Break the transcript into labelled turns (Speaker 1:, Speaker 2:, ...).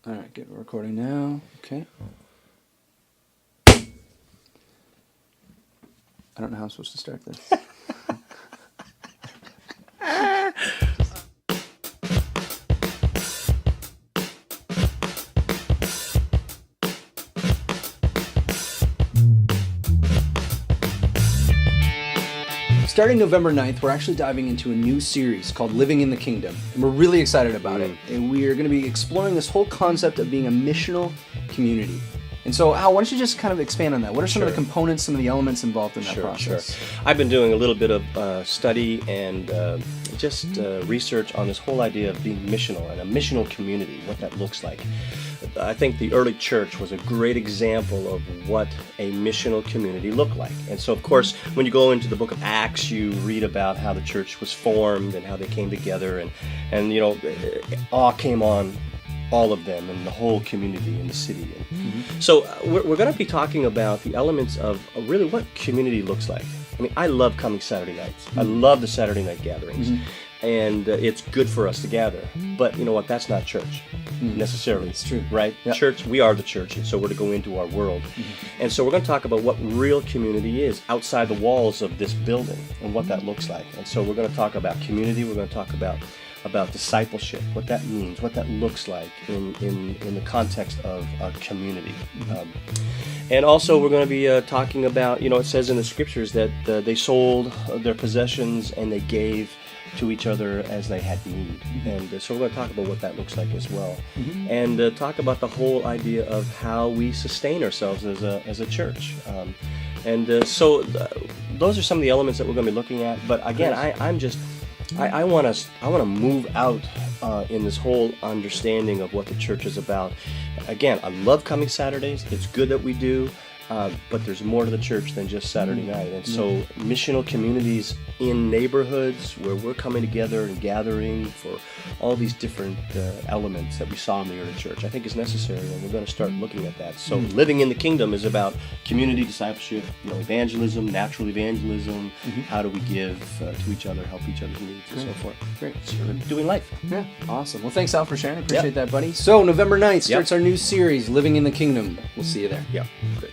Speaker 1: All right, good. We're recording now. Okay. I don't know how I'm supposed to start this. Starting November 9th, we're actually diving into a new series called Living in the Kingdom, and we're really excited about it. And we are going to be exploring this whole concept of being a missional community. And so, Al, why don't you just kind of expand on that? What are some of the components, some of the elements involved in that process?
Speaker 2: Sure. I've been doing a little bit of study and research on this whole idea of being missional and a missional community, what that looks like. I think the early church was a great example of what a missional community looked like. And so, of course, when you go into the book of Acts, you read about how the church was formed and how they came together, and you know, awe came on all of them and the whole community in the city. So we're going to be talking about the elements of really what community looks like. I mean, I love coming Saturday nights. I love the Saturday night gatherings. And it's good for us to gather. But you know what? That's not church necessarily.
Speaker 1: It's true.
Speaker 2: Right? Yep. Church, we are the church, and so we're to go into our world. And so we're going to talk about what real community is outside the walls of this building and what that looks like. And so we're going to talk about community. We're going to talk about discipleship, what that means, what that looks like in the context of a community. And also we're going to be talking about, you know, it says in the scriptures that they sold their possessions and they gave to each other as they had need. And so we're going to talk about what that looks like as well. And talk about the whole idea of how we sustain ourselves as a church. So those are some of the elements that we're going to be looking at. But again, I want to move out in this whole understanding of what the church is about. Again, I love coming Saturdays. It's good that we do, but there's more to the church than just Saturday night. And so missional communities in neighborhoods where we're coming together and gathering for all these different elements that we saw in the early church, I think is necessary, and we're going to start looking at that. So living in the kingdom is about community discipleship, you know, evangelism, natural evangelism. How do we give to each other, help each other's needs, and so forth.
Speaker 1: Great.
Speaker 2: So we're doing life.
Speaker 1: Yeah, awesome. Well, thanks, Al, for sharing. Appreciate that, buddy. So November 9th starts our new series, Living in the Kingdom. We'll see you there.
Speaker 2: Yeah, great.